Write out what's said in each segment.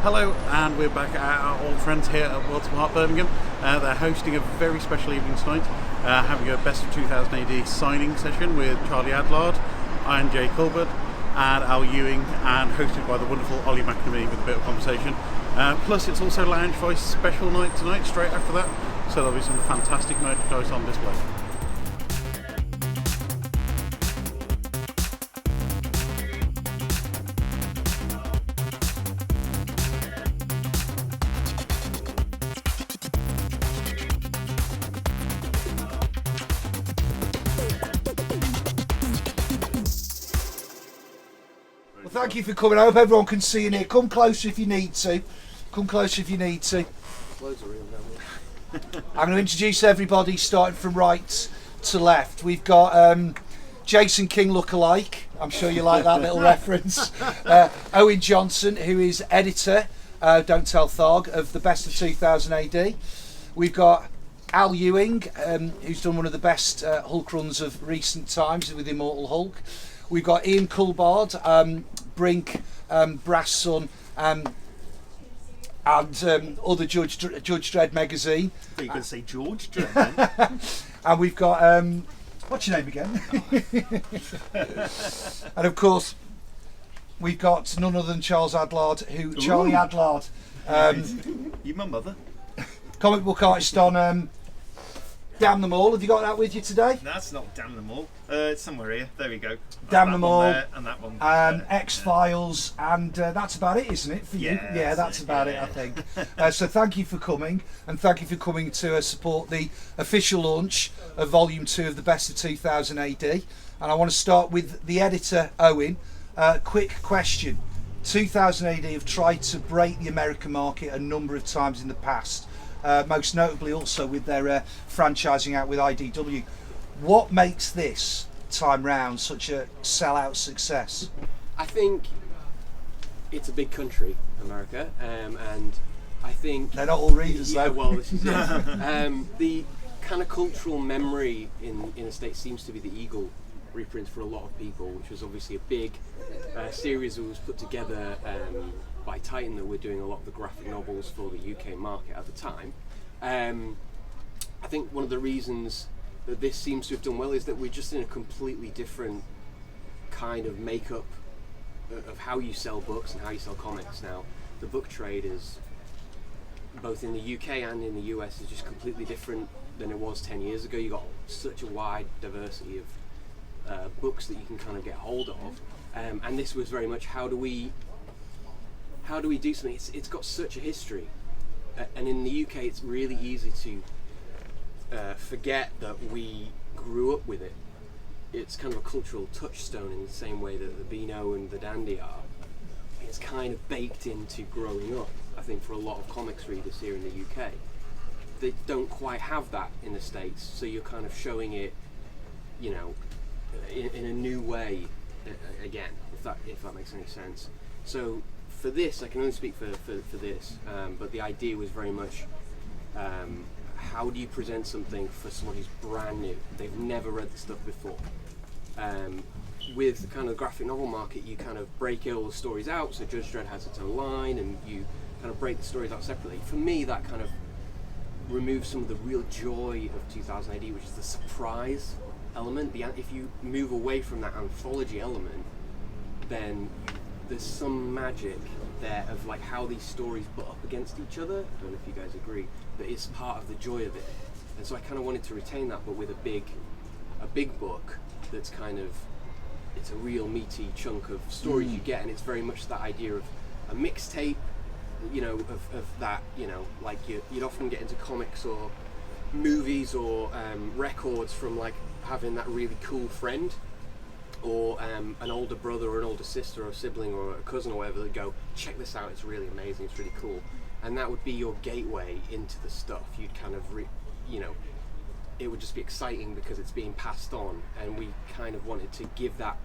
Hello, and we're back at our old friends here at Worlds Apart Birmingham. They're hosting a very special evening tonight, having a Best of 2000 AD signing session with Charlie Adlard, Iron J. Culbard, and Al Ewing, and hosted by the wonderful Olly MacNamee with a bit of conversation. Plus, it's also Loungefly's special night tonight, straight after that, so there'll be some fantastic merchandise on display. Thank you for coming. I hope everyone can see in here. Come closer if you need to. Come closer if you need to. I'm going to introduce everybody starting from right to left. We've got Jason King lookalike. I'm sure you like that little reference. Owen Johnson, who is editor, don't tell Tharg, of the Best of 2000 AD. We've got Al Ewing, who's done one of the best Hulk runs of recent times with Immortal Hulk. We've got Ian Culbard, Brink, Brass Sun, and other Judge Dredd magazine. You can say George Dredd. And we've got what's your name again? And of course, we've got none other than Charles Adlard, who Charlie Adlard, You my mother. comic book artist on Damn Them All. Have you got that with you today? That's not Damn Them All. It's somewhere here. There we go. Damn Them All, and that one. X-Files, and that's about it, isn't it, for you? Yeah, that's about it, I think. So thank you for coming, and thank you for coming to support the official launch of Volume 2 of the Best of 2000 AD. And I want to start with the editor, Owen. Quick question. 2000 AD have tried to break the American market a number of times in the past, most notably also with their franchising out with IDW. What makes this time round such a sell-out success? I think it's a big country, America, and I think they're not all readers, yeah, though. well, this is it. The kind of cultural memory in the States seems to be the Eagle reprints for a lot of people, which was obviously a big series that was put together by Titan, that were doing a lot of the graphic novels for the UK market at the time. I think one of the reasons that this seems to have done well is that we're just in a completely different kind of makeup of how you sell books and how you sell comics now. The book trade is, both in the UK and in the US, is just completely different than it was 10 years ago. You've got such a wide diversity of books that you can kind of get hold of, and this was very much how do we do something. It's got such a history, and in the UK it's really easy to forget that we grew up with it. It's kind of a cultural touchstone in the same way that the Beano and the Dandy are. It's kind of baked into growing up, I think, for a lot of comics readers here in the UK. They don't quite have that in the States, so you're kind of showing it, you know, in a new way again, if that makes any sense. So for this, I can only speak for this, but the idea was very much how do you present something for someone who's brand new? They've never read the stuff before. With the kind of graphic novel market, you kind of break all the stories out, so Judge Dredd has its own line, and you kind of break the stories out separately. For me, that kind of removes some of the real joy of 2000 AD, which is the surprise element. If you move away from that anthology element, then there's some magic there of like how these stories butt up against each other. I don't know if you guys agree, but it's part of the joy of it. And so I kind of wanted to retain that, but with a big book that's kind of, it's a real meaty chunk of stories you get, and it's very much that idea of a mixtape, you know, of that, you know, like you'd often get into comics or movies or records from like having that really cool friend, or an older brother or an older sister or a sibling or a cousin or whatever that go, check this out, it's really amazing, it's really cool. And that would be your gateway into the stuff. You'd kind of, you know, it would just be exciting because it's being passed on, and we kind of wanted to give that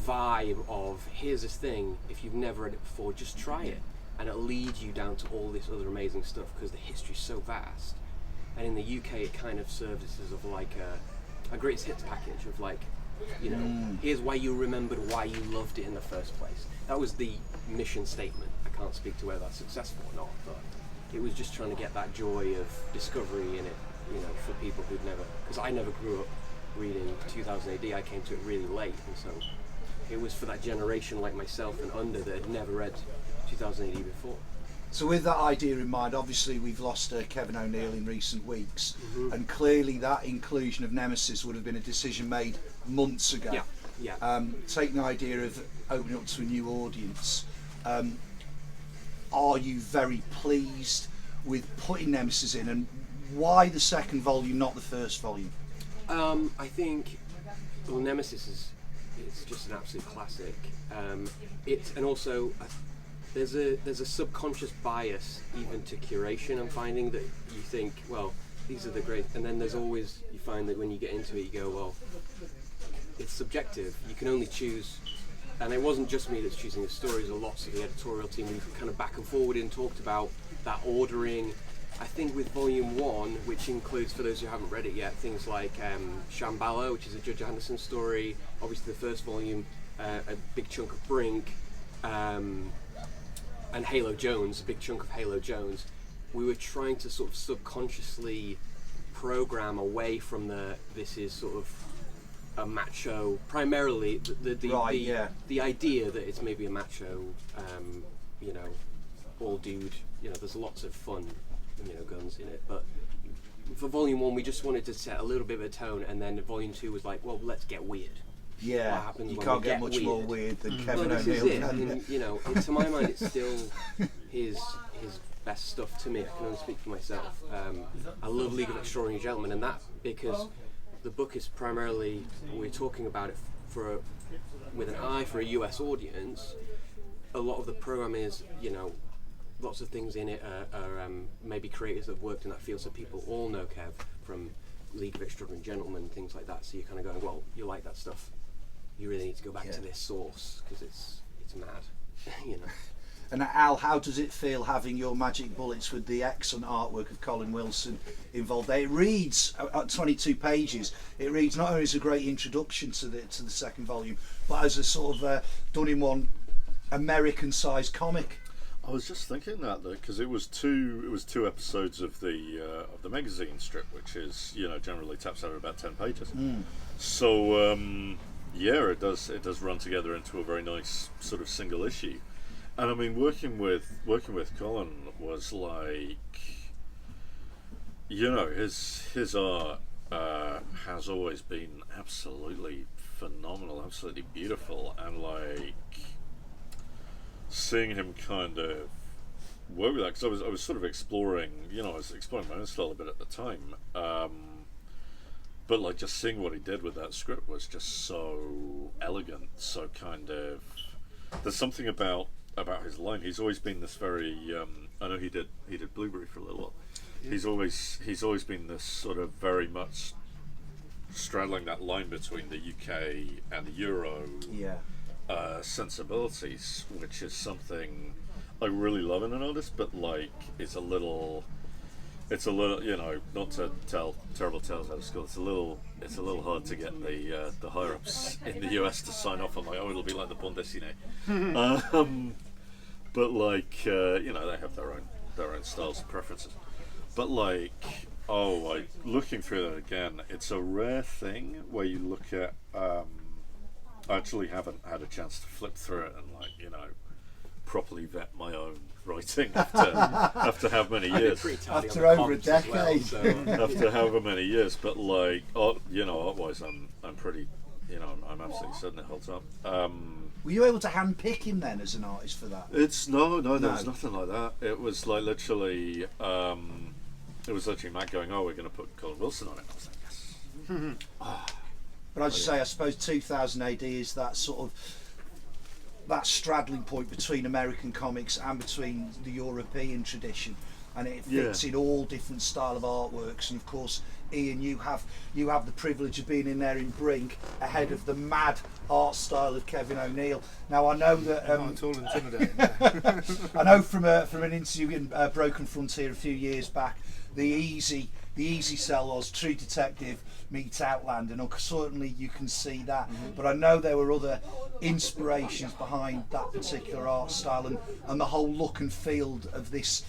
vibe of, here's this thing, if you've never read it before, just try it, and it'll lead you down to all this other amazing stuff because the history's so vast. And in the UK it kind of serves as of like a greatest hits package of like, You know, here's why you remembered why you loved it in the first place. That was the mission statement. I can't speak to whether that's successful or not, but it was just trying to get that joy of discovery in it, you know, for people who'd never, because I never grew up reading 2000 AD, I came to it really late, and so it was for that generation like myself and under that had never read 2000 AD before. So with that idea in mind, obviously we've lost Kevin O'Neill in recent weeks, and clearly that inclusion of Nemesis would have been a decision made months ago. Yeah. Taking the idea of opening up to a new audience, are you very pleased with putting Nemesis in, and why the second volume, not the first volume? I think, well, Nemesis is it's just an absolute classic. And also there's a subconscious bias even to curation. I'm finding that you think, well, these are the great, and then there's always, you find that when you get into it, you go, well, it's subjective. You can only choose, and it wasn't just me that's choosing the stories. Lots of the editorial team, we've kind of back and forward and talked about that ordering. I think with volume 1, which includes, for those who haven't read it yet, things like Shambhala, which is a Judge Anderson story, obviously the first volume, a big chunk of Brink, and Halo Jones, a big chunk of Halo Jones. We were trying to sort of subconsciously program away from this is sort of a macho, primarily the idea that it's maybe a macho, you know, all dude, you know, there's lots of fun, you know, guns in it, but for volume 1 we just wanted to set a little bit of a tone, and then volume 2 was like, well, let's get weird. Yeah, what happens you when can't we get much weird? more weird than Kevin Well, this O'Neill. is it, and, you know, to my mind it's still his best stuff to me. I can only speak for myself. I love League of Extraordinary Gentlemen, and that because the book is primarily, we're talking about it with an eye for a US audience. A lot of the program is, you know, lots of things in it are maybe creators that have worked in that field, so people all know Kev from League of Extraordinary Gentlemen and things like that, so you're kind of going, well, you like that stuff, you really need to go back to this source, because it's mad. You know. And Al, how does it feel having your magic bullets with the excellent artwork of Colin Wilson involved there? It reads at 22 pages. It reads not only as a great introduction to the second volume, but as a sort of done-in-one American-sized comic. I was just thinking that because it was two episodes of the magazine strip, which is, you know, generally taps out at about 10 pages. So yeah, it does run together into a very nice sort of single issue. And I mean, working with Colin was like, you know, his art has always been absolutely phenomenal, absolutely beautiful, and like seeing him kind of work with that, because I was sort of exploring, you know, I was exploring my own style a bit at the time, but like just seeing what he did with that script was just so elegant, so kind of, there's something about his line. He's always been this very I know he did Blueberry for a little while. He's always been this sort of very much straddling that line between the UK and the Euro sensibilities, which is something I really love in an artist, but like it's a little, you know, not to tell terrible tales out of school, it's a little hard to get the higher ups in the US to sign off on, like, oh, it'll be like the bande dessinée. But like you know, they have their own styles and preferences, but like, looking through that again, it's a rare thing where you look at I actually haven't had a chance to flip through it and, like, you know, properly vet my own writing after how many years? After over a decade. Well, so. After however many years, but like, you know, otherwise I'm pretty, you know, I'm absolutely certain it holds up. Were you able to hand pick him then as an artist for that? It's no, there was nothing like that. It was like literally, Matt going, oh, we're going to put Colin Wilson on it. I was like, yes. But as you say, I suppose 2000 AD is that sort of, that straddling point between American comics and between the European tradition, and it fits in all different style of artworks. And of course, Ian, you have the privilege of being in there in Brink ahead of the mad art style of Kevin O'Neill. Now I know that not at all intimidating. I know from an interview in Broken Frontier a few years back the easy sell was True Detective meets Outlander, and certainly you can see that. But I know there were other inspirations behind that particular art style and the whole look and feel of this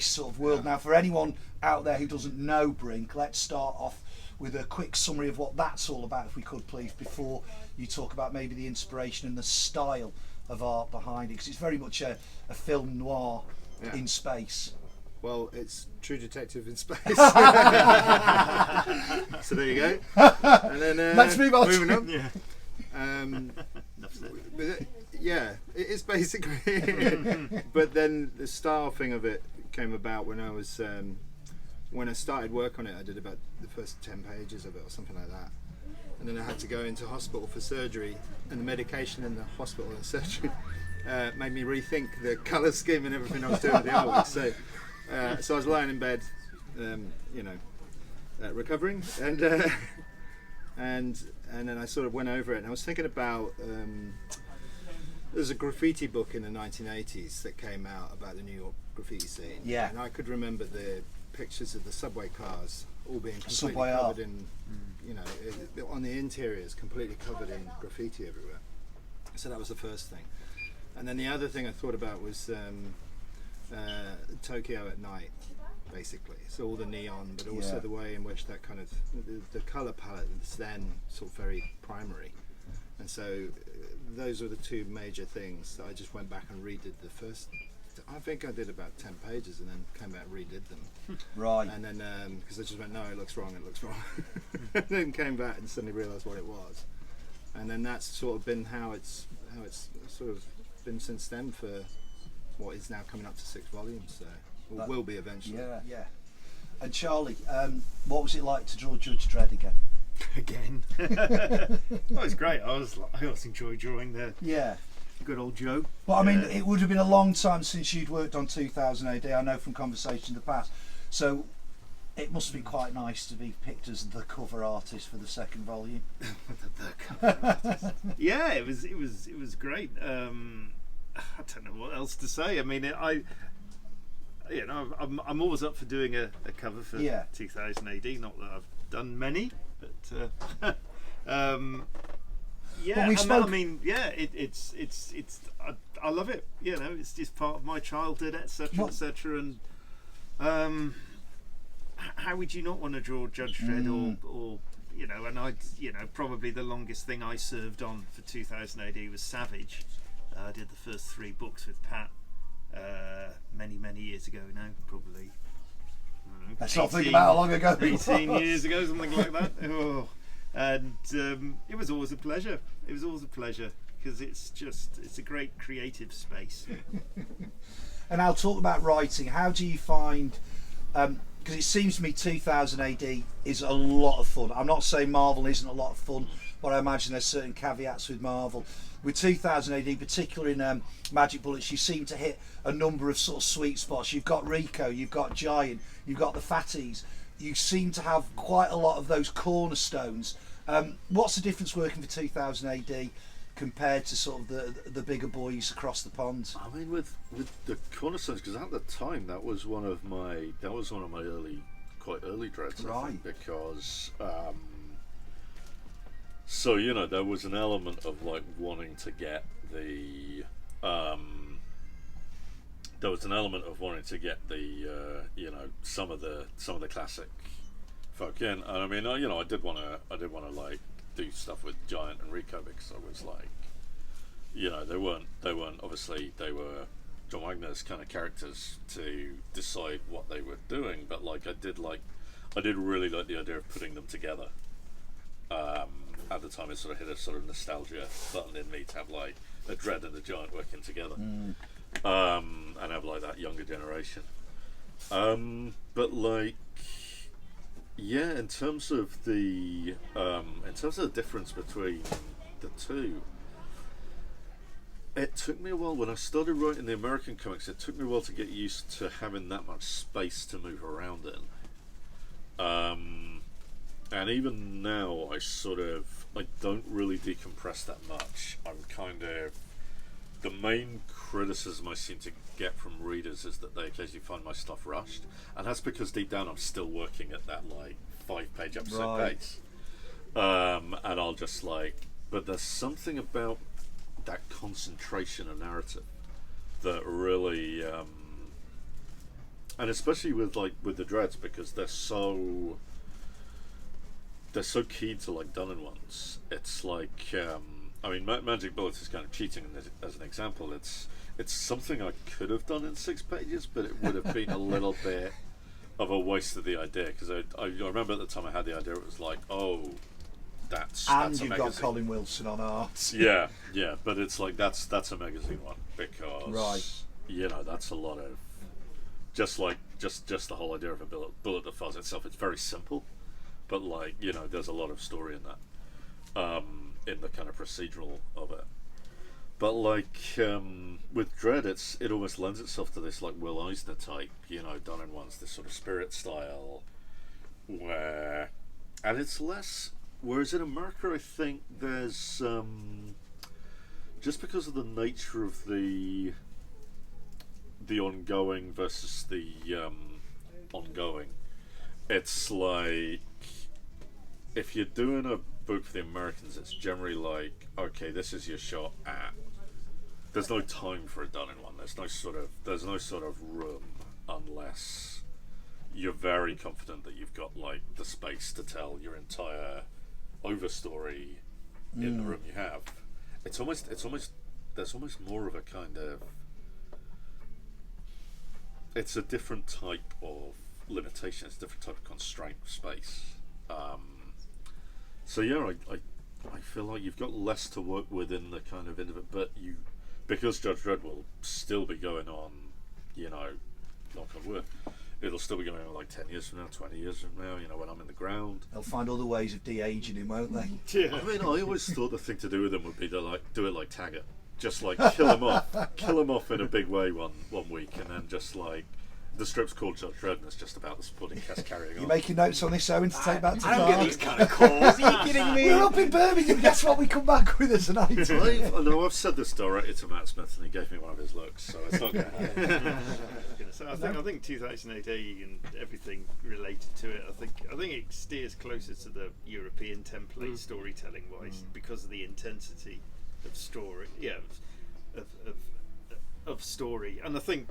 sort of world. Now, for anyone out there who doesn't know Brink, let's start off with a quick summary of what that's all about, if we could please, before you talk about maybe the inspiration and the style of art behind it, because it's very much a film noir in space. Well, it's True Detective in space. So there you go. And then Let's move on. Moving on. Yeah. It is basically. But then the style thing of it came about when I was when I started work on it. I did about the first 10 pages of it or something like that, and then I had to go into hospital for surgery, and the medication in the hospital and surgery made me rethink the colour scheme and everything I was doing with the artwork. So I was lying in bed, recovering, and then I sort of went over it, and I was thinking about there's a graffiti book in the 1980s that came out about the New York graffiti scene, and I could remember the pictures of the subway cars all being completely covered in, on the interiors, completely covered in graffiti everywhere. So that was the first thing, and then the other thing I thought about was Tokyo at night, basically. So all the neon, but also the way in which that kind of the color palette is then sort of very primary, and so those were the two major things. I just went back and redid the first. I think I did about 10 pages and then came back and redid them. Right. And then because I just went, no, it looks wrong, and then came back and suddenly realised what it was, and then that's sort of been how it's sort of been since then for what is now coming up to 6 volumes, so or will be eventually. Yeah. And Charlie, what was it like to draw Judge Dredd again? Again. That was great. I always enjoy drawing the good old Joe. Well, I mean, it would have been a long time since you'd worked on 2000 AD, I know from conversation in the past, so it must be quite nice to be picked as the cover artist for the second volume. The cover artist. Yeah, it was great. I don't know what else to say. I mean, I'm always up for doing a cover for 2000 AD. Not that I've done many, but I love it. It's just part of my childhood, etc., etc. And how would you not want to draw Judge Dredd or and probably the longest thing I served on for 2000 AD was Savage. I did the first 3 books with Pat many years ago now, probably. Let's not think about how long ago. 18 years ago, something like that. Oh. And it was always a pleasure. It was always a pleasure because it's a great creative space. And I'll talk about writing. How do you find? Because it seems to me 2000 AD is a lot of fun. I'm not saying Marvel isn't a lot of fun, but I imagine there's certain caveats with Marvel. With 2000 AD, particularly in Magic Bullets, you seem to hit a number of sort of sweet spots. You've got Rico, you've got Giant, you've got the Fatties. You seem to have quite a lot of those cornerstones. What's the difference working for 2000 AD compared to sort of the bigger boys across the pond? I mean, with the cornerstones, because at the time that was one of my quite early dreads, I think, because there was an element of like wanting to get the some of the classic folk in, and I mean I did want to like do stuff with Giant and Rico because I was like, they weren't obviously, they were John Wagner's kind of characters to decide what they were doing, but like I did really like the idea of putting them together. At the time it sort of hit a sort of nostalgia button in me to have like a Dredd and a Giant working together, and have like that younger generation. But like, in terms of the difference between the two, it took me a while when I started writing the American comics. It took me a while to get used to having that much space to move around in. And even now, I don't really decompress that much. I'm kind of the main criticism I seem to get from readers is that they occasionally find my stuff rushed, and that's because deep down I'm still working at that like 5-page episode pace, and I'll just like. But there's something about that concentration of narrative that really, and especially with the Dreads, because they're so keen to like done in ones. It's like. I mean, Magic Bullets is kind of cheating as an example. It's something I could have done in 6 pages, but it would have been a little bit of a waste of the idea, because I remember at the time I had the idea, it was like, oh, that's And a you've magazine. got Colin Wilson on art. Yeah, but it's like that's a magazine one, because Right. that's a lot of just the whole idea of a bullet that fuzz itself. It's very simple, but like there's a lot of story in that. In the kind of procedural of it, but like with Dread, it almost lends itself to this like Will Eisner type, done in ones, this sort of spirit style, and it's less. Whereas in America, I think there's just because of the nature of the ongoing versus the ongoing, it's like if you're doing a book for the Americans, it's generally like, okay, this is your shot at. There's no time for a done in one. There's no sort of room unless you're very confident that you've got like the space to tell your entire overstory in the room you have. There's almost more of a kind of. It's a different type of limitation. It's a different type of constraint of space. So yeah, I feel like you've got less to work with in the kind of end of it, but because Judge Dredd will still be going on, knock on wood, it'll still be going on like 10 years from now, 20 years from now, when I'm in the ground. They'll find other ways of de-aging him, won't they? Yeah. I mean, I always thought the thing to do with him would be to like do it like Taggart, just like kill him off in a big way one week, and then just like. The strip's called Judge Dredd, and it's just about the supporting cast carrying on. You making notes on this, Owen, to take back to I don't get Bard? these kind of calls. Are you kidding me? We're up in Birmingham. That's what we come back with as an item. I've said this directly to Matt Smith, and he gave me one of his looks, so it's not going to happen. So I think 2008 and everything related to it. I think it steers closer to the European template storytelling wise because of the intensity of story. Yeah, of story, and I think.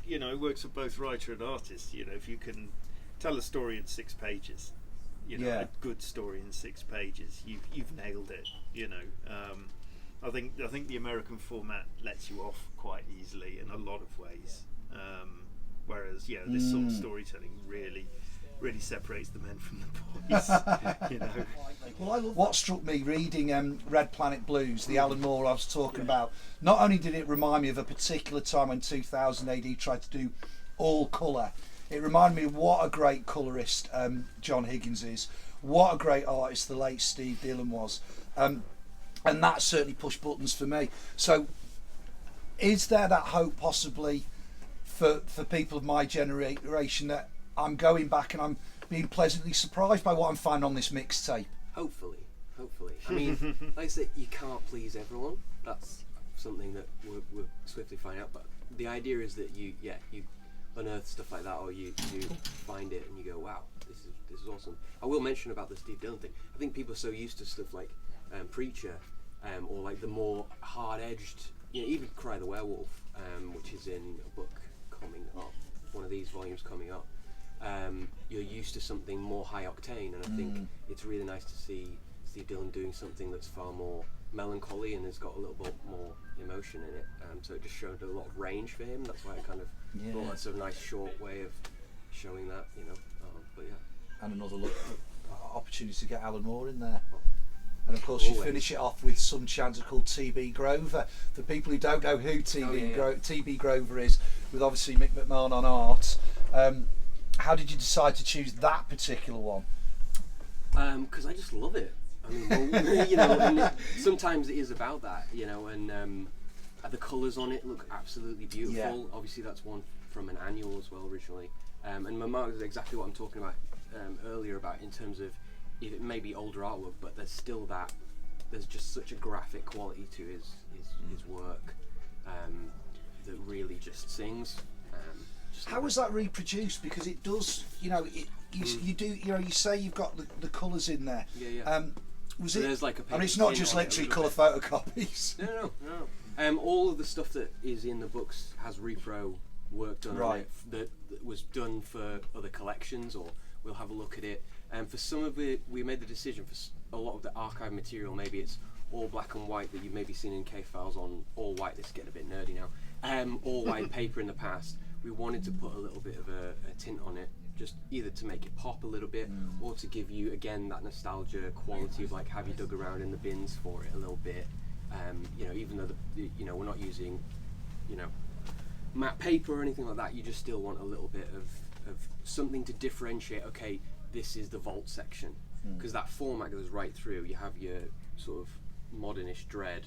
It works for both writer and artist. If you can tell a story in 6 pages, a good story in 6 pages, you've nailed it. I think the American format lets you off quite easily in a lot of ways, whereas this sort of storytelling really separates the men from the boys. Well, what struck me reading Red Planet Blues, the Alan Moore I was talking about, not only did it remind me of a particular time when 2000 AD tried to do all colour, it reminded me of what a great colourist John Higgins is, what a great artist the late Steve Dillon was, and that certainly pushed buttons for me. So is there that hope possibly for people of my generation that I'm going back and I'm being pleasantly surprised by what I'm finding on this mixtape? Hopefully. I mean, like I say, you can't please everyone. That's something that we're swiftly finding out. But the idea is that you unearth stuff like that, or you find it and you go, wow, this is awesome. I will mention about the Steve Dillon thing. I think people are so used to stuff like Preacher, or like the more hard-edged, even Cry the Werewolf, which is in a book coming up, one of these volumes coming up. You're used to something more high octane, and I think it's really nice to see Steve Dillon doing something that's far more melancholy and has got a little bit more emotion in it. So it just showed a lot of range for him. That's why it kind of brought that sort of nice short way of showing that, but yeah. And another opportunity to get Alan Moore in there. And of course, you finish it off with some chanter called T.B. Grover. For people who don't know who T.B. Grover is, with obviously Mick McMahon on art, how did you decide to choose that particular one? Because I just love it. I mean, and sometimes it is about that, and the colours on it look absolutely beautiful. Yeah. Obviously, that's one from an annual as well originally. And my mark is exactly what I'm talking about earlier about in terms of it may be older artwork, but there's still that there's just such a graphic quality to his work that really just sings. How was that reproduced? Because it does, you do, you say you've got the colours in there. Yeah. Was So it? there's like a I mean, it's not paper just tin on it a literally little colour bit. photocopies. No. All of the stuff that is in the books has repro work done on it that was done for other collections, or we'll have a look at it. And for some of it, we made the decision for a lot of the archive material, maybe it's all black and white that you've maybe seen in cave files on all white. This is getting a bit nerdy now. All white paper in the past. We wanted to put a little bit of a tint on it, just either to make it pop a little bit, or to give you again that nostalgia quality of like, have you dug around in the bins for it a little bit. Even though we're not using matte paper or anything like that, you just still want a little bit of something to differentiate. Okay, this is the vault section, because that format goes right through. You have your sort of modernish dread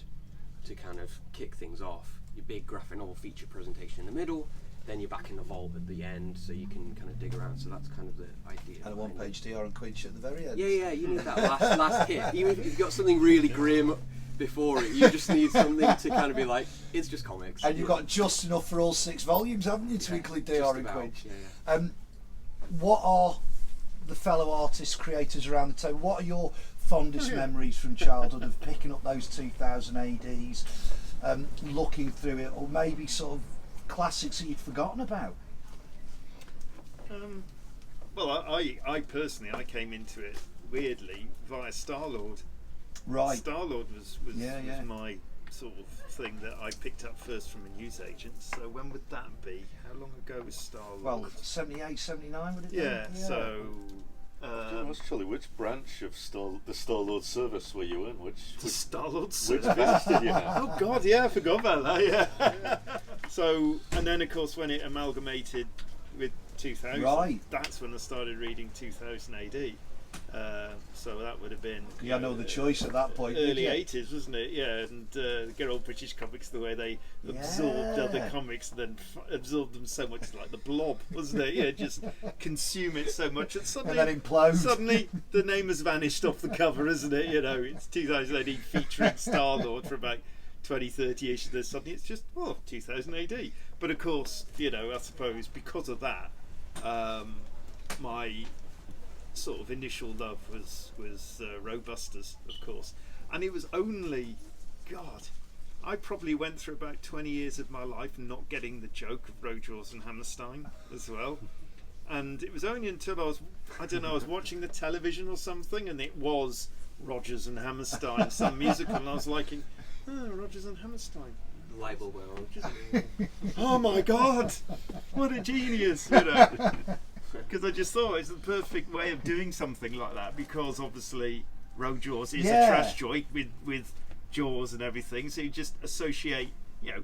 to kind of kick things off, your big graphic novel feature presentation in the middle, then you're back in the vault at the end, so you can kind of dig around. So that's kind of the idea. And a one-page DR and Quinch at the very end. Yeah, you need that last hit. Even if you've got something really grim before it, you just need something to kind of be like, it's just comics. And you've got just enough for all 6 volumes, haven't you, to include DR and Quinch? Yeah. What are the fellow artists, creators around the table? What are your fondest memories from childhood of picking up those 2000 ADs, looking through it, or maybe sort of classics that you'd forgotten about? Well, I personally, I came into it weirdly via Star-Lord. Right. Star-Lord was my sort of thing that I picked up first from a newsagent. So when would that be? How long ago was Star-Lord? Well, 78, 79 would it be? Yeah, so... Actually, which branch of the Star-Lord service were you in? The Star-Lord Which service? base did you have? Oh God, yeah, I forgot about that, yeah. So, and then of course when it amalgamated with 2000, Right. that's when I started reading 2000 AD. So that would have been You had no other choice at that point, did early you? 80s, wasn't it? Yeah, and the good old British comics, the way they absorbed other comics and then absorbed them so much, like the Blob, wasn't it? Yeah, just consume it so much and suddenly, And then implode. Suddenly the name has vanished off the cover, isn't it? It's 2000 AD featuring Star-Lord for about 20, 30-ish, and then suddenly it's just 2000 AD. But of course, I suppose because of that, my sort of initial love was Robusters, of course, and it was only, God, I probably went through about 20 years of my life not getting the joke of Rojaws and Hammerstein as well, and it was only until I was watching the television or something, and it was Rodgers and Hammerstein, some musical, and I was like, Rodgers and Hammerstein. Libel world. Oh my God, what a genius! Because I just thought it's the perfect way of doing something like that, because obviously Rojaws is a trash joint with Jaws and everything, so you just associate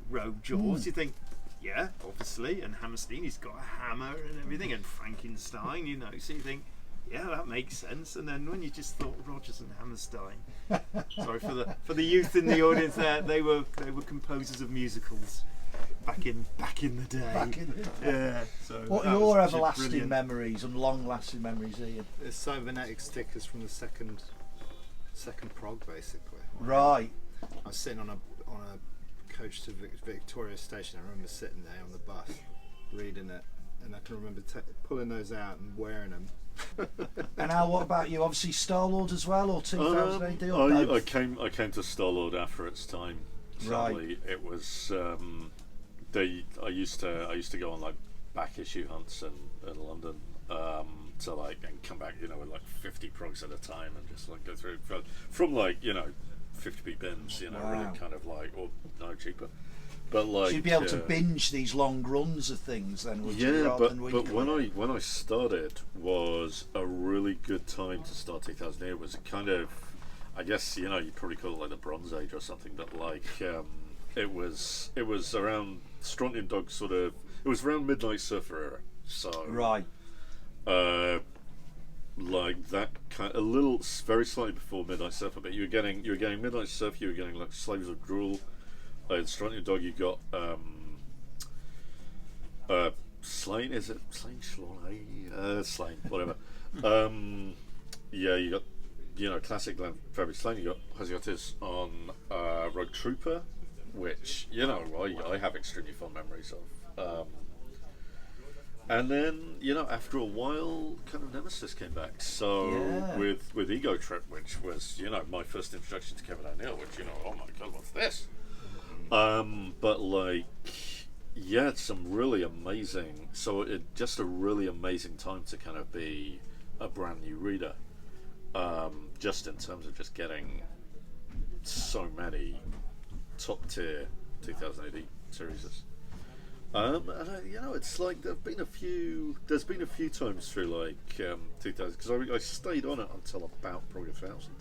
Rojaws. You think, yeah, obviously, and Hammerstein, he's got a hammer and everything, and Frankenstein, so you think, yeah, that makes sense. And then when you just thought Rodgers and Hammerstein, sorry for the youth in the audience there, they were composers of musicals back in the day. Yeah. So what are your everlasting memories and long-lasting memories, Ian? It's cybernetic stickers from the second prog, basically. Right. I was sitting on a coach to Victoria Station. I remember sitting there on the bus, reading it, and I can remember pulling those out and wearing them. And Al, what about you? Obviously Star-Lord as well, or 2000 AD, or both? I came to Star-Lord after its time. Sadly, it was I used to go on like back issue hunts in London to and come back with like 50 progs at a time and just like go through from 50p bins, Wow. really kind of or no cheaper. But So you'd be able to binge these long runs of things then, would you? Yeah, rather but than weekly? when I started was a really good time to start 2000. It was kind of, I guess you'd probably call it like the Bronze Age or something, but it was around Strontium Dog sort of. It was around Midnight Surfer era, so Right. Like that kind, a little, very slightly before Midnight Surfer, but you were getting Midnight Surfer, you were getting like Slaves of Drool. In Strontium Dog, you got Slain. Is it Slain? Slain, whatever. Yeah, you got classic Glenn Fabric Slane. Has got this on Rogue Trooper, which I have extremely fond memories of. And then, after a while, kind of Nemesis came back. So with Ego Trip, which was, my first introduction to Kevin O'Neill, which, oh my God, what's this? But it's some really amazing. So just a really amazing time to kind of be a brand new reader. Just in terms of just getting so many top tier 2000 AD series. And it's like there's been a few times through 2000, because I stayed on it until about probably 1000.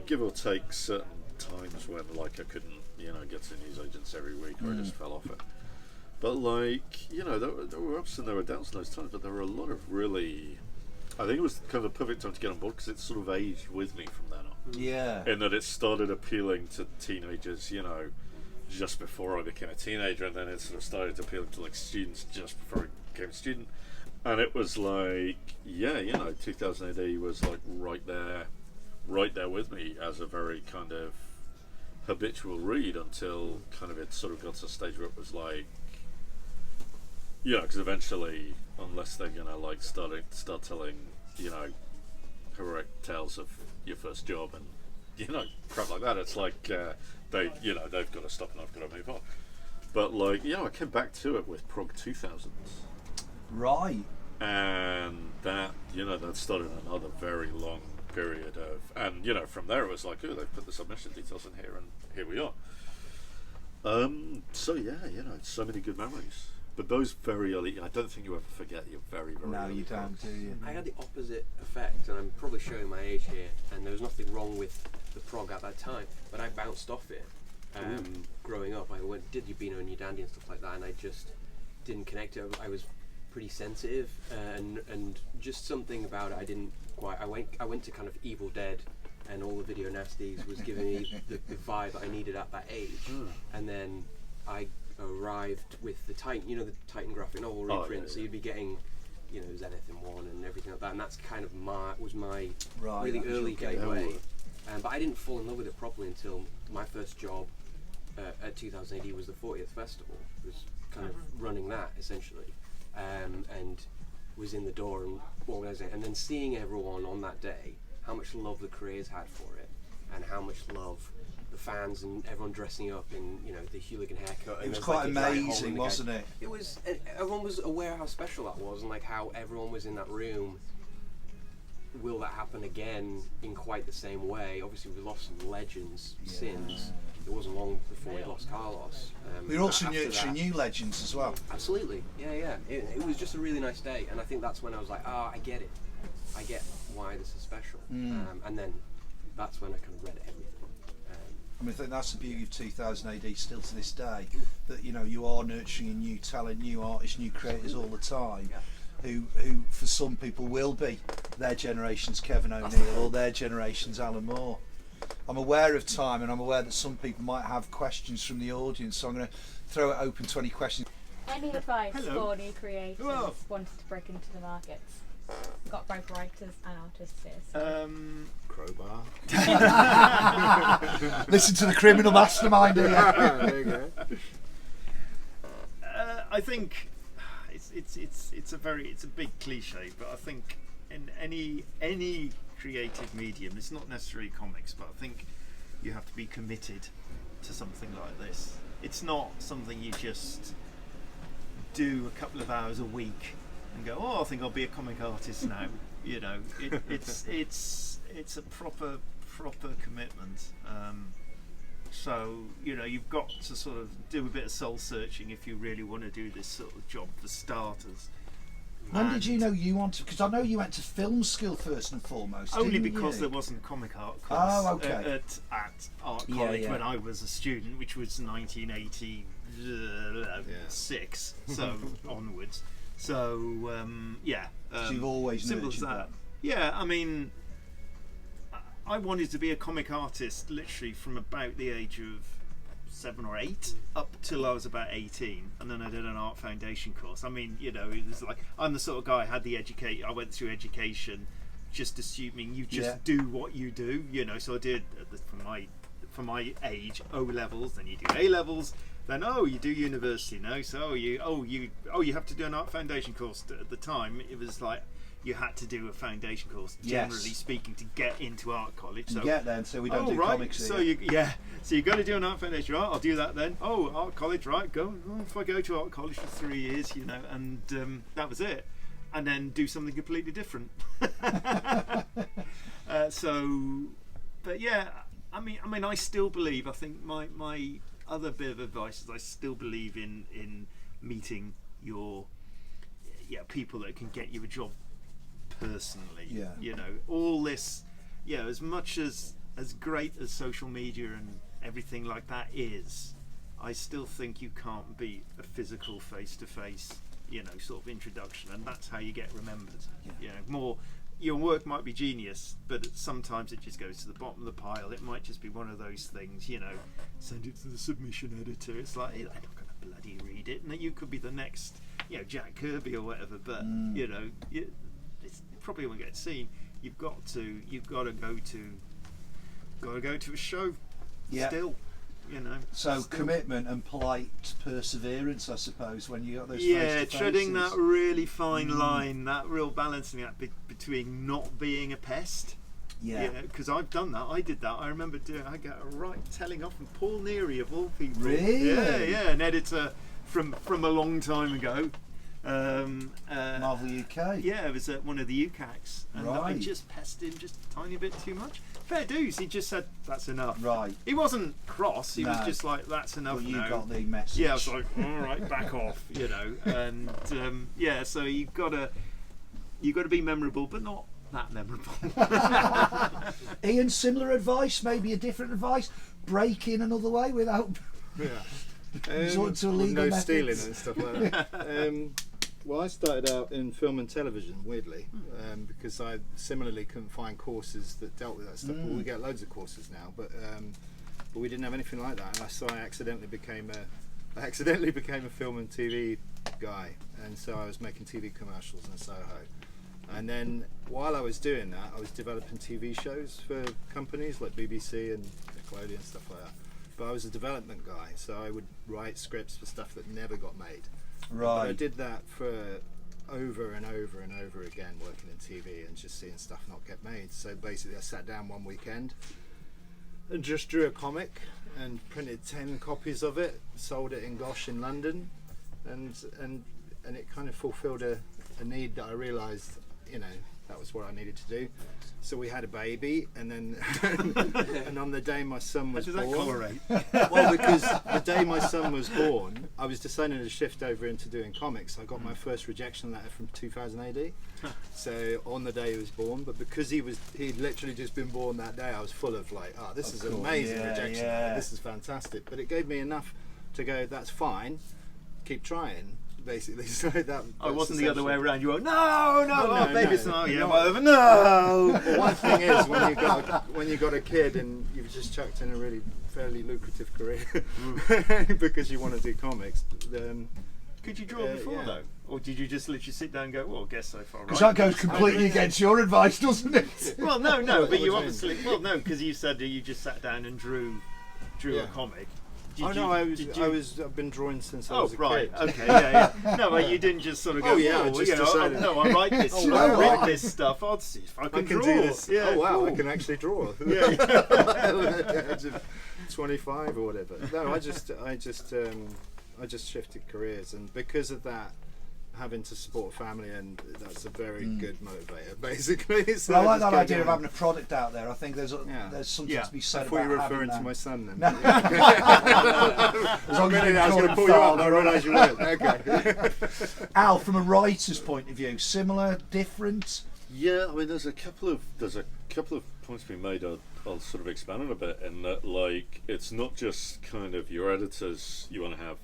Give or take certain times when I couldn't get to newsagents every week, or I just fell off it. But there were ups and there were downs in those times, but there were a lot of really. I think it was kind of the perfect time to get on board because it sort of aged with me from then on. Yeah. In that it started appealing to teenagers, just before I became a teenager, and then it sort of started to appeal to students just before I became a student. And it was 2000 AD was right there with me as a very kind of habitual read until kind of it sort of got to a stage where it was because eventually, unless they're gonna start telling heroic tales of your first job and crap like that, it's they've got to stop and I've got to move on. But I came back to it with Prog 2000s, right? And that that started another very long period of, and from there it was they've put the submission details in here and here we are. So so many good memories. But those very early, I don't think you ever forget your very, very early. No, you don't, do you? I had the opposite effect, and I'm probably showing my age here, and there was nothing wrong with the prog at that time, but I bounced off it. Growing up, I did Ubino and Udandi and stuff like that, and I just didn't connect to it. I was pretty sensitive, and just something about it I didn't quite. I went to kind of Evil Dead, and all the video nasties was giving me the vibe that I needed at that age, and then I arrived with the Titan, the Titan graphic novel reprint, so you'd be getting, Zenith in 1 and everything like that, and that's kind of my really early gateway. But I didn't fall in love with it properly until my first job at 2000 AD was the 40th festival. It was kind of running that essentially, and was in the door and organising it, and then seeing everyone on that day, how much love the creators had for it, and how much love the fans and everyone dressing up in the hooligan haircut. It was quite amazing, wasn't it? It was. Everyone was aware how special that was, and how everyone was in that room. Will that happen again in quite the same way? Obviously, we lost some legends since. It wasn't long before we lost Carlos. We're also nurturing new legends as well. Absolutely, yeah. It was just a really nice day, and I think that's when I was like, I get it. I get why this is special. And then that's when I kind of read everything. I think that's the beauty of 2000 AD still to this day, that you are nurturing a new talent, new artists, new creators all the time, who for some people will be their generation's Kevin O'Neill or their generation's Alan Moore. I'm aware of time, and I'm aware that some people might have questions from the audience, so I'm going to throw it open to any questions. Any advice for new creators wanting to break into the markets? We've got both writers and artists here. So. Crowbar. Listen to the criminal mastermind here. There you go. I think it's a big cliche, but I think in any creative medium, it's not necessarily comics, but I think you have to be committed to something like this. It's not something you just do a couple of hours a week and go, I think I'll be a comic artist now. It's a proper commitment. So you've got to sort of do a bit of soul searching if you really want to do this sort of job for starters. When did you know you wanted? Because I know you went to film school first and foremost. Only because there wasn't comic art course at art college when I was a student, which was 1986, so onwards. So you've always simple as that. that. Yeah, I mean, I wanted to be a comic artist literally from about the age of 7 or 8 up till I was about 18, and then I did an art foundation course. I mean, it was like, I'm the sort of guy I went through education, just assuming you just do what you do, you know. So I did for my age O levels, then you do A levels, then you do university, no? So you have to do an art foundation course. At the time, it was like you had to do a foundation course, generally speaking, to get into art college. So get there, so we don't do comics. So you got to do an art foundation. Right, I'll do that then. Art college, right? Go. If I go to art college for 3 years, you know, and that was it. And then do something completely different. But yeah, I mean, I still believe. I think my other bit of advice is I still believe in meeting your people that can get you a job personally. Yeah. You know, all this. Yeah, as much as great as social media and everything like that is, I still think you can't beat a physical face-to-face, you know, sort of introduction, and that's how you get remembered. You know, more your work might be genius, but sometimes it just goes to the bottom of the pile. It might just be one of those things, you know, send it to the submission editor. It's like, I'm not going to bloody read it, and you could be the next, you know, Jack Kirby or whatever, but you know, it probably won't get seen. You've got to go to a show still. You know, so commitment and polite perseverance, I suppose, when you got those treading that really fine line, that real balancing act between not being a pest. Because I've done that. I did that. I remember I got a right telling off from Paul Neary of all people. Really? An editor from a long time ago. Marvel UK. Yeah, it was at one of the UCACs, and I just pestered him just a tiny bit too much. Fair dues, he just said that's enough. Right. He wasn't cross. He was just like, that's enough. Well, you got the message. Yeah, I was like, all right, back off, you know. And so you've got to be memorable, but not that memorable. Ian, similar advice, maybe a different advice. Break in another way without. No stealing and stuff like that. Well, I started out in film and television, weirdly, because I similarly couldn't find courses that dealt with that stuff. Well, we get loads of courses now, but we didn't have anything like that. And so I accidentally became a film and TV guy, and so I was making TV commercials in Soho. And then while I was doing that, I was developing TV shows for companies like BBC and Nickelodeon and stuff like that. But I was a development guy, so I would write scripts for stuff that never got made. Right. But I did that for over and over and over again, working in TV and just seeing stuff not get made. So basically I sat down one weekend and just drew a comic and printed 10 copies of it, sold it in Gosh in London, and it kind of fulfilled a need that I realised, you know, that was what I needed to do. So we had a baby, and then and on the day my son was born. How does that correlate? Well, because the day my son was born, I was deciding to shift over into doing comics. I got my first rejection letter from 2000 AD. So on the day he was born, but because he'd literally just been born that day, I was full of like, this is an amazing rejection letter. This is fantastic. But it gave me enough to go, that's fine, keep trying. Basically, so that. It wasn't the other way around. You were no, baby's not. Yeah, whatever. No. Well, one thing is when you got a kid and you've just chucked in a really fairly lucrative career because you want to do comics. Could you draw before though, or did you just literally sit down and go, "Well, I guess so far"? Because that goes completely against your advice, doesn't it? Well, no, but you obviously because you said you just sat down and drew a comic. I've been drawing since I was a kid. Okay, yeah. No, but you didn't just sort of go, I write this. I've written this stuff. I'll see if I can draw. Do this. Yeah, cool. I can actually draw. At the age of 25 or whatever. No, I just shifted careers, and because of that, having to support a family, and that's a very good motivator, basically. So I like that idea of having a product out there. I think there's something to be said about you were referring to my son then. I was going to pull you up, I realised you weren't. Okay. Al, from a writer's point of view, similar, different? Yeah, I mean, there's a couple of points being made. I'll sort of expand on a bit, in that, like, it's not just kind of your editors you want to have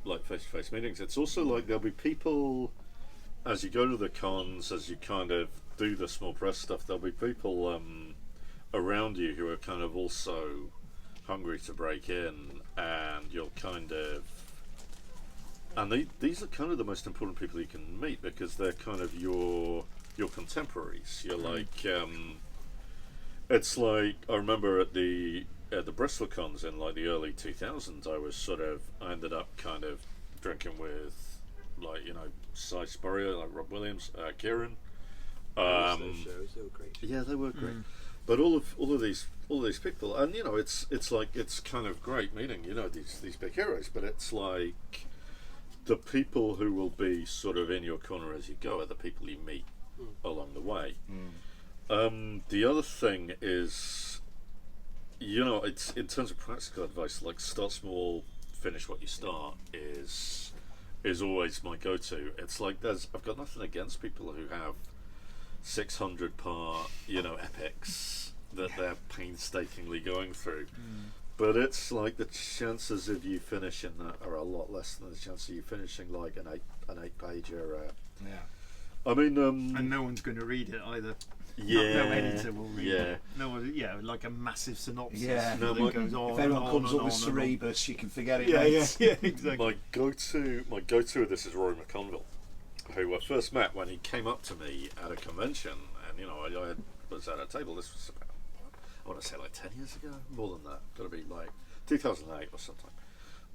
like face-to-face meetings. It's also like there'll be people as you go to the cons, as you kind of do the small press stuff, there'll be people around you who are kind of also hungry to break in, and you'll kind of, and these are kind of the most important people you can meet, because they're kind of your your contemporaries. You're like, it's like I remember at the Bristol cons in like the early 2000s, I ended up kind of drinking with like Cy Spurrier, like Rob Williams, Kieran. Those shows, they were great. Yeah, they were great. But all of these people, and it's kind of great meeting these big heroes. But it's like the people who will be sort of in your corner as you go are the people you meet along the way. The other thing is, it's in terms of practical advice, like start small, finish what you start is always my go-to. It's like I've got nothing against people who have 600 part epics that they're painstakingly going through, but it's like the chances of you finishing that are a lot less than the chance of you finishing like an eight pager. I mean, and no one's going to read it either. No editor will read it. No one, like a massive synopsis. Yeah, that goes on. If anyone comes up with Cerebus, you can forget it. Yeah, exactly. My go-to with this is Rory McConville, who I first met when he came up to me at a convention, and I was at a table. This was about, I want to say like 10 years ago, more than that. Got to be like 2008 or something.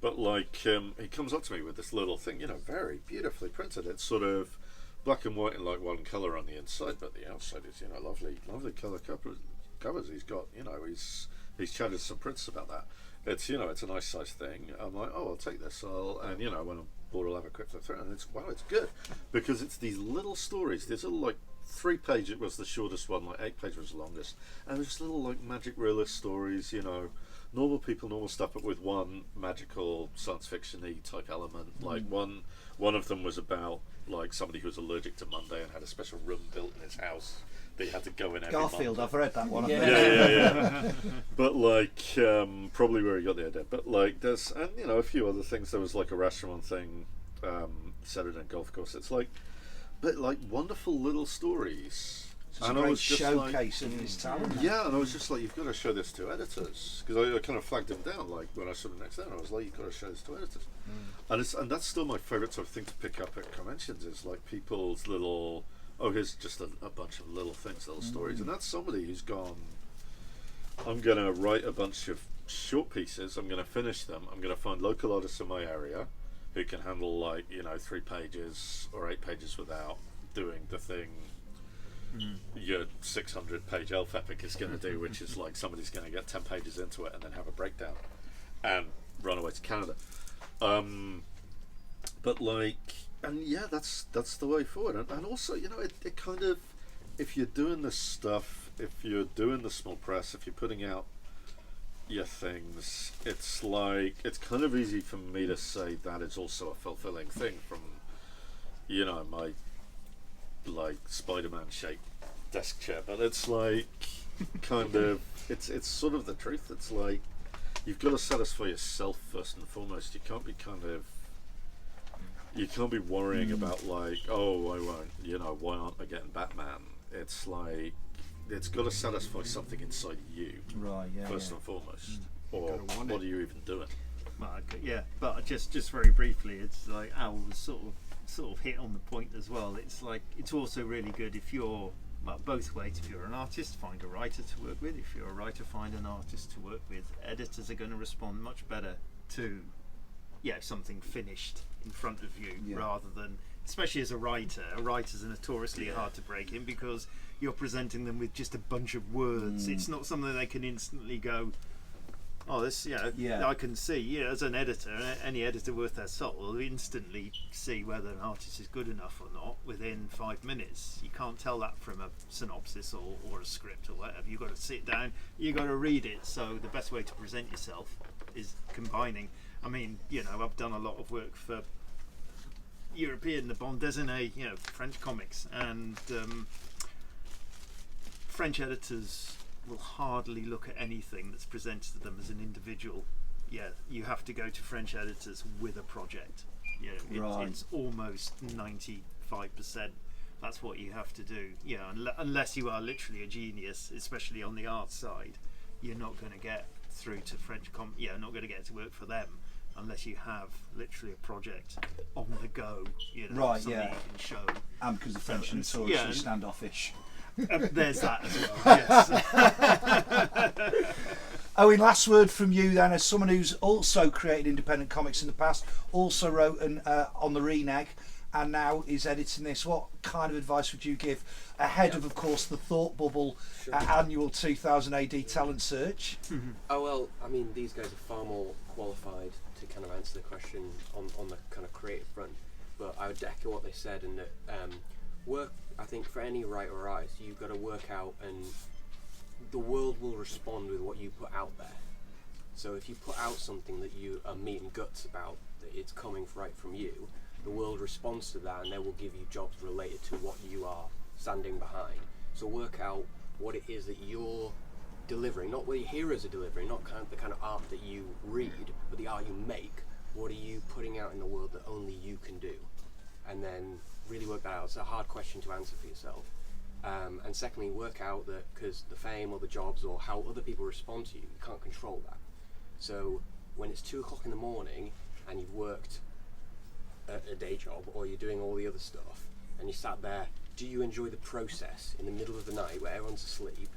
But like he comes up to me with this little thing, very beautifully printed. It's sort of black and white and like one colour on the inside, but the outside is lovely colour covers. He's got he's chatted some prints about that. It's it's a nice size thing. I'm like, oh, I'll take this. And when I'm bored, I'll have a quick flip through, and it's good because it's these little stories. There's a like 3 page. It was the shortest one. Like 8 pages was the longest, and it was just little like magic realist stories. Normal people, normal stuff, but with one magical science fiction-y type element. Like one of them was about like somebody who was allergic to Monday and had a special room built in his house that you had to go in every Garfield, Monday. I've read that one. Yeah. But like probably where he got the idea. But like there's a few other things. There was like a restaurant thing, Saturday Night Golf Course. It's like, but like wonderful little stories. It's a great showcase of his talent. Yeah, and I was just like, you've got to show this to editors, because I kind of flagged him down. Like when I saw him next day, I was like, you've got to show this to editors. And that's still my favourite sort of thing to pick up at conventions is like people's little. Oh, here's just a bunch of little things, little stories, and that's somebody who's gone. I'm going to write a bunch of short pieces. I'm going to finish them. I'm going to find local artists in my area who can handle like 3 pages or 8 pages without doing the thing your 600-page elf epic is going to do, which is like somebody's going to get 10 pages into it and then have a breakdown and run away to Canada. But like, and yeah, that's the way forward. And also, it kind of, if you're doing this stuff, if you're doing the small press, if you're putting out your things, it's like, it's kind of easy for me to say that is also a fulfilling thing from, my like Spider-Man shaped desk chair, but it's like kind of it's sort of the truth. It's like you've got to satisfy yourself first and foremost. You can't be worrying about like, oh, I won't, why aren't I getting Batman? It's like it's got to satisfy something inside you, right? Yeah, first and foremost. Or what are you even doing? Well, yeah, but just very briefly, it's like Al was sort of hit on the point as well. It's like it's also really good if you're both ways. If you're an artist, find a writer to work with. If you're a writer, find an artist to work with. Editors are going to respond much better to something finished in front of you rather than, especially as a writer. Writers are notoriously hard to break in because you're presenting them with just a bunch of words. It's not something they can instantly go, oh, this, I can see. As an editor, any editor worth their salt will instantly see whether an artist is good enough or not within 5 minutes. You can't tell that from a synopsis or a script or whatever. You've got to sit down, you've got to read it. So the best way to present yourself is combining. I mean, I've done a lot of work for European, the bande dessinée, French comics, and French editors will hardly look at anything that's presented to them as an individual. You have to go to French editors with a project. It's almost 95%. That's what you have to do. Unless you are literally a genius, especially on the art side, you're not going to get through to French not going to get to work for them. unless you have literally a project on the go, you know, Right, something yeah. you can show. And because the French are notoriously standoffish. There's that as well, yes. Owen, last word from you then, as someone who's also created independent comics in the past, also wrote on the Reneg, and now is editing this. What kind of advice would you give ahead of course, the Thought Bubble annual 2000 AD talent search? Oh well, I mean, these guys are far more qualified to kind of answer the question on the kind of creative front. But I would echo what they said, in that work. I think for any writer or artist, you've got to work out, and the world will respond with what you put out there. So if you put out something that you are meat and guts about, that it's coming right from you, the world responds to that, and they will give you jobs related to what you are standing behind. So work out what it is that you're delivering, not what your heroes are delivering, not the kind of art that you read, but the art you make. What are you putting out in the world that only you can do? And then really work that out. It's a hard question to answer for yourself. And secondly, work out that, because the fame or the jobs or how other people respond to you, you can't control that. So when it's 2 o'clock in the morning and you've worked a day job, or you're doing all the other stuff, and you sat there, do you enjoy the process in the middle of the night where everyone's asleep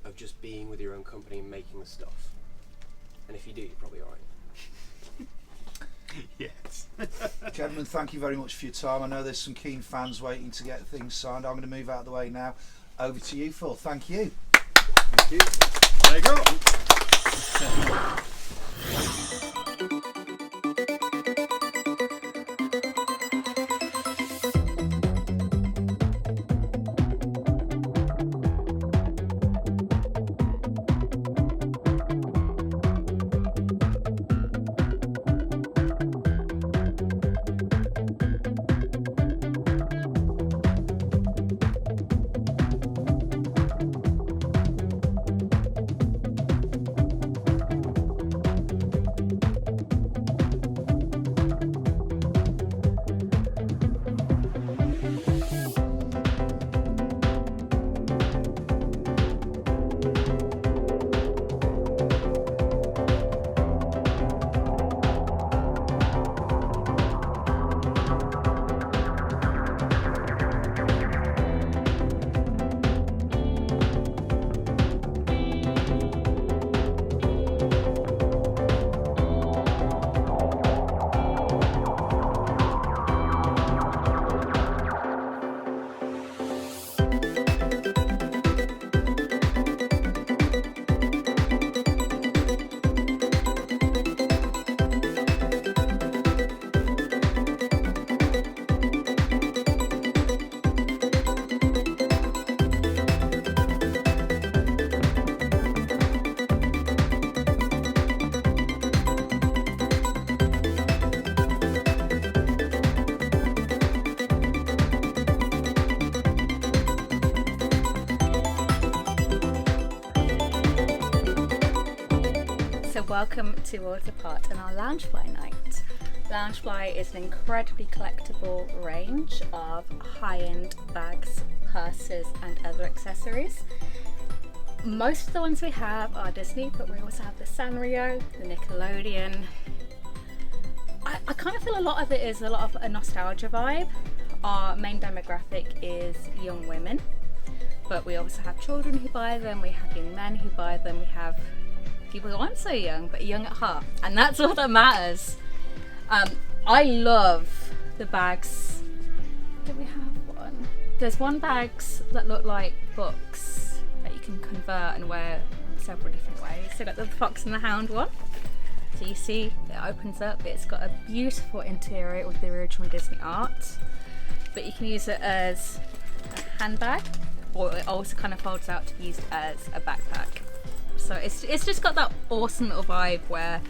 of just being with your own company and making the stuff? And if you do, you're probably alright. Yes. Gentlemen, thank you very much for your time. I know there's some keen fans waiting to get things signed. I'm going to move out of the way now. Over to you, Phil. Thank you. Thank you. There you go. Welcome to Worlds Apart and our Loungefly night. Loungefly is an incredibly collectible range of high-end bags, purses and other accessories. Most of the ones we have are Disney, but we also have the Sanrio, the Nickelodeon. I kind of feel a lot of it is a lot of a nostalgia vibe. Our main demographic is young women, but we also have children who buy them, we have young men who buy them, we have people who aren't so young but young at heart, and that's all that matters. I love the bags. Do we have one? There's one bags that look like books that you can convert and wear several different ways. So got the Fox and the Hound one. So you see it opens up, it's got a beautiful interior with the original Disney art, but you can use it as a handbag, or it also kind of folds out to be used as a backpack. So it's just got that awesome little vibe where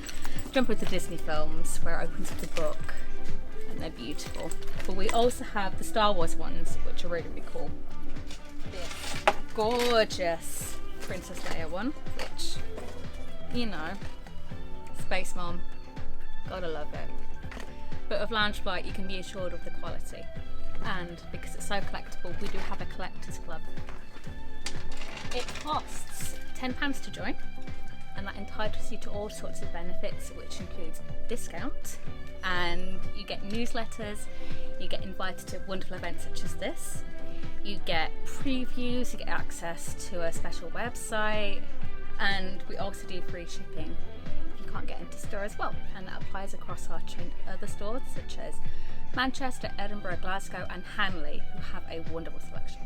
jump into Disney films where it opens up the book and they're beautiful. But we also have the Star Wars ones, which are really, really cool. This gorgeous Princess Leia one, which, you know, Space Mom, gotta love it. But with Loungefly you can be assured of the quality, and because it's so collectible, we do have a collectors club. It costs £10 to join, and that entitles you to all sorts of benefits, which includes discount, and you get newsletters, you get invited to wonderful events such as this, you get previews, you get access to a special website, and we also do free shipping if you can't get into store as well, and that applies across our chain other stores such as Manchester, Edinburgh, Glasgow and Hanley, who have a wonderful selection.